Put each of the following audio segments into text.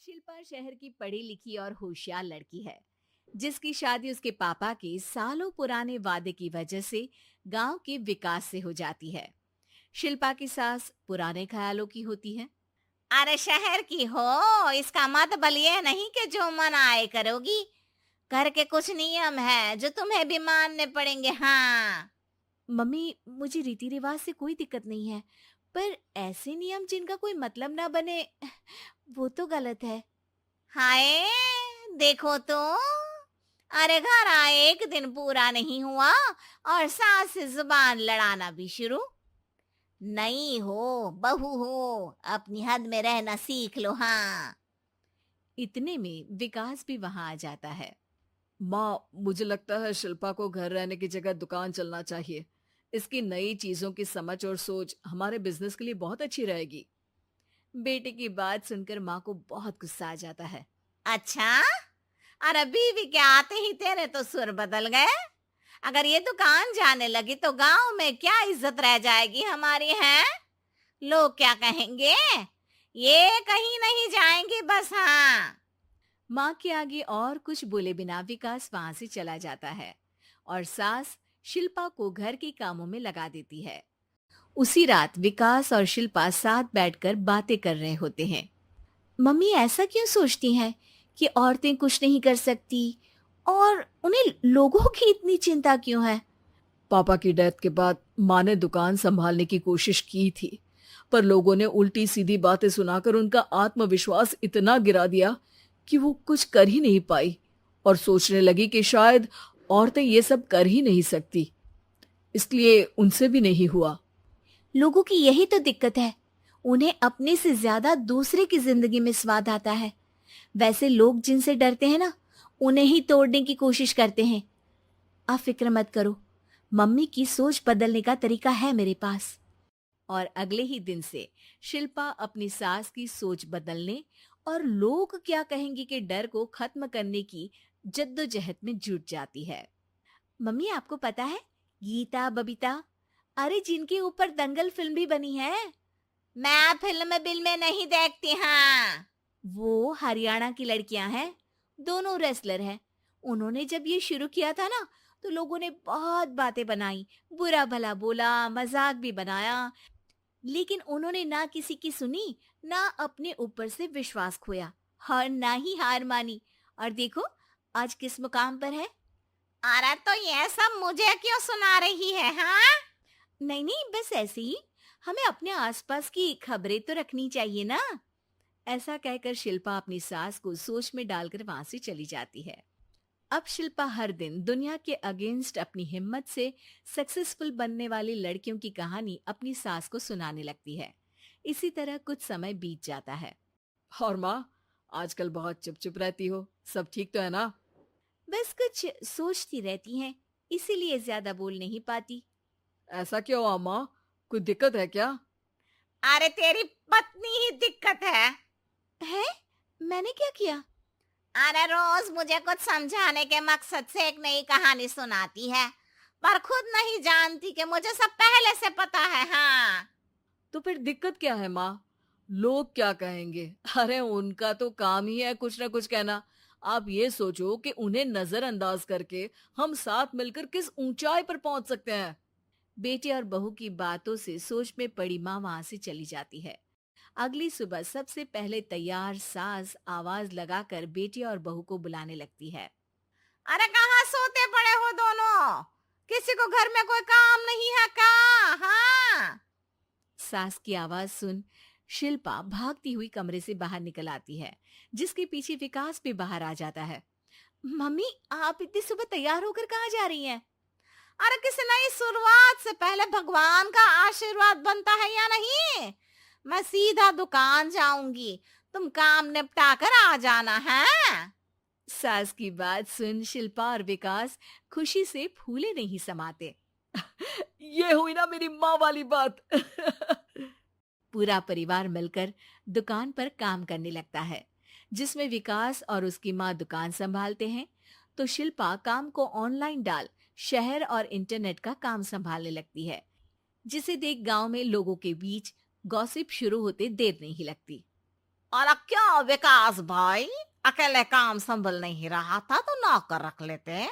शिल्पा शहर की पढ़ी लिखी और होशियार लड़की है, जिसकी शादी उसके पापा के सालों पुराने वादे की वजह से गांव के विकास से हो जाती है। शिल्पा की सास पुराने ख्यालों की होती है। अरे शहर की हो, इसका मतलब ये नहीं कि जो मन आए करोगी। घर के कुछ नियम है जो तुम्हें भी मानने पड़ेंगे। हाँ। मम्मी, मुझे रीति रिवाज से कोई दिक्कत नहीं है, पर ऐसे नियम जिनका कोई मतलब ना बने, वो तो गलत है। हाय, देखो तो। अरे घर आए एक दिन पूरा नहीं हुआ और सास से जुबान लड़ाना भी शुरू। नई हो, बहू हो, अपनी हद में रहना सीख लो। हाँ। इतने में विकास भी वहां आ जाता है। माँ, मुझे लगता है शिल्पा को घर रहने की जगह दुकान चलना चाहिए। इसकी नई चीजों की समझ और सोच हमारे बिजनेस के लिए बहुत अच्छी रहेगी। बेटे की बात सुनकर माँ को बहुत गुस्सा आ जाता है। अच्छा। अरे बीवी के आते ही तेरे तो सुर बदल गए। अगर ये दुकान जाने लगी तो गांव में क्या इज्जत रह जाएगी हमारी है। लोग क्या कहेंगे। ये कहीं नहीं जाएंगी बस। हाँ। माँ के आगे और कुछ बोले बिना विकास वहां से चला जाता है और सास शिल्पा को घर के कामों में लगा देती है। उसी रात विकास और शिल्पा साथ बैठकर बातें कर रहे होते हैं। मम्मी ऐसा क्यों सोचती हैं कि औरतें कुछ नहीं कर सकती, और उन्हें लोगों की इतनी चिंता क्यों है? पापा की डेथ के बाद माँ ने दुकान संभालने की कोशिश की थी, पर लोगों ने उल्टी सीधी बातें सुनाकर उनका आत्मविश्वास इतना गिरा दिया कि वो कुछ कर ही नहीं पाई और सोचने लगी कि शायद औरतें ये सब कर ही नहीं सकती, इसलिए उनसे भी नहीं हुआ। लोगों की यही तो दिक्कत है, उन्हें अपने से ज्यादा दूसरे की जिंदगी में स्वाद आता है। वैसे लोग जिनसे डरते हैं ना, उन्हें ही तोड़ने की कोशिश करते हैं। आप फिक्र मत करो, मम्मी की सोच बदलने का तरीका है मेरे पास। और अगले ही दिन से शिल्पा अपनी सास की सोच बदलने और लोग क्या कहेंगे के डर को खत्म करने की जद्दोजहद में जुट जाती है। मम्मी, आपको पता है, गीता बबीता, अरे जिनके ऊपर दंगल फिल्म भी बनी है, मैं फिल्म बिल में नहीं देखती। हाँ। वो हरियाणा की लड़कियां हैं। दोनों रेसलर हैं। उन्होंने जब ये शुरू किया था ना, तो लोगों ने बहुत बातें बनाई, बुरा भला बोला, मजाक भी बनाया, लेकिन उन्होंने ना किसी की सुनी, ना अपने ऊपर से विश्वास खोया और ना ही हार मानी। और देखो, आज किस मुकाम पर है। अरे तो ये सब मुझे क्यों सुना रही है। हाँ। नहीं नहीं, बस ऐसे ही, हमें अपने आसपास की खबरें तो रखनी चाहिए ना। ऐसा कहकर शिल्पा अपनी सास को सोच में डालकर वहां से चली जाती है। अब शिल्पा हर दिन दुनिया के अगेंस्ट अपनी हिम्मत से सक्सेसफुल बनने वाली लड़कियों की कहानी अपनी सास को सुनाने लगती है। इसी तरह कुछ समय बीत जाता है। और माँ, आजकल बहुत चुप चुप रहती हो, सब ठीक तो है ना? बस कुछ सोचती रहती हैं, इसीलिए ज्यादा बोल नहीं पाती। ऐसा क्यों अम्मा? कोई दिक्कत है क्या? अरे तेरी पत्नी ही दिक्कत है? मैंने क्या किया? अरे रोज मुझे कुछ समझाने के मकसद से एक नई कहानी सुनाती है, पर खुद नहीं जानती कि मुझे सब पहले से पता है। हाँ। तो फिर दिक्कत क्या है माँ? लोग क्या कहेंगे? अरे उनका तो काम ही है कुछ ना कुछ कहना। आप ये सोचो कि उन्हें नजरअंदाज करके हम साथ मिलकर किस ऊंचाई पर पहुंच सकते हैं। बेटे और बहू की बातों से सोच में पड़ी माँ वहां से चली जाती है। अगली सुबह सबसे पहले तैयार सास आवाज लगाकर बेटे और बहू को बुलाने लगती है। अरे कहाँ सोते पड़े हो दोनों। किसी को घर में कोई काम नहीं है का। हाँ। सास की आवाज सुन शिल्पा भागती हुई कमरे से बाहर निकल आती है, जिसके पीछे विकास भी बाहर आ जाता है। मम्मी, आप इतनी सुबह तैयार होकर कहाँ जा रही हैं? अरे किसी नई शुरुआत से पहले भगवान का आशीर्वाद बनता है या नहीं। मैं सीधा दुकान जाऊंगी, तुम काम निपटा कर आ जाना है। सास की बात सुन शिल्पा और विकास खुशी से फूले नहीं समाते। ये हुई ना मेरी माँ वाली बात। पूरा परिवार मिलकर दुकान पर काम करने लगता है, जिसमें विकास और उसकी माँ दुकान संभालते हैं, तो शिल्पा काम को ऑनलाइन डाल शहर और इंटरनेट का काम संभालने लगती है, जिसे देख गांव में लोगों के बीच गॉसिप शुरू होते देर नहीं लगती। और क्या विकास भाई, अकेले काम संभल नहीं रहा था तो नौकर रख लेते।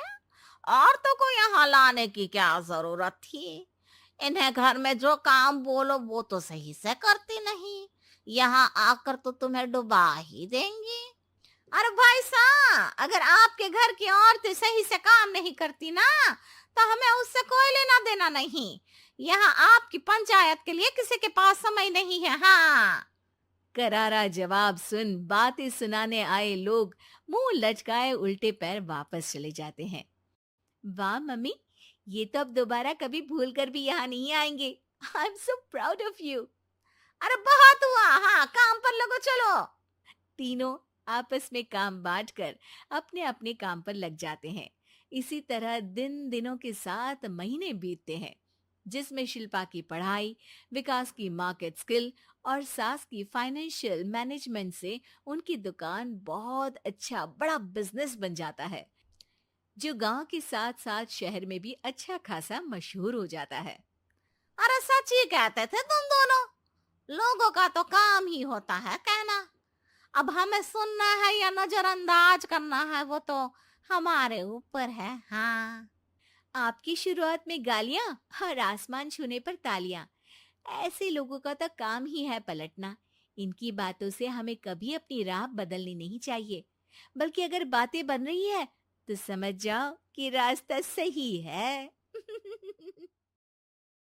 औरतों को यहाँ लाने की क्या जरूरत थी? इन्हें घर में जो काम बोलो वो तो सही से करती नहीं, यहाँ आकर तो तुम्हें डुबा ही देंगी। अरे भाई साहब, अगर आपके घर की औरतें सही से काम नहीं करती ना, तो हमें उससे कोई लेना देना नहीं। यहाँ आपकी पंचायत के लिए किसी के पास समय नहीं है। हाँ। करारा जवाब सुन बातें सुनाने आए लोग मुंह लचकाए उल्टे पैर वापस चले जाते हैं। वाह मम्मी, ये तो अब दोबारा कभी भूल कर भी यहाँ नहीं आएंगे। I am so proud of you. अरे बहुत हुआ, हाँ काम पर लगो चलो। तीनों आपस में काम बांटकर अपने अपने काम पर लग जाते हैं। इसी तरह दिन दिनों के साथ महीने बीतते हैं, जिसमें शिल्पा की पढ़ाई, विकास की मार्केट स्किल और सास की फाइनेंशियल मैनेजमेंट से उनकी दुकान बहुत अच्छा बड़ा बिजनेस बन जाता है, जो गांव के साथ साथ शहर में भी अच्छा खासा मशहूर हो जाता है। अरे सच ही कहते थे तुम दोनों, लोगों का तो काम ही होता है कहना। अब हमें सुनना है या नजरअंदाज करना है वो तो हमारे ऊपर है। हाँ। आपकी शुरुआत में गालियां और आसमान छूने पर तालियां, ऐसे लोगों का तो काम ही है पलटना। इनकी बातों से हमें कभी अपनी राह बदलनी नहीं चाहिए, बल्कि अगर बातें बन रही है तो समझ जाओ कि रास्ता सही है।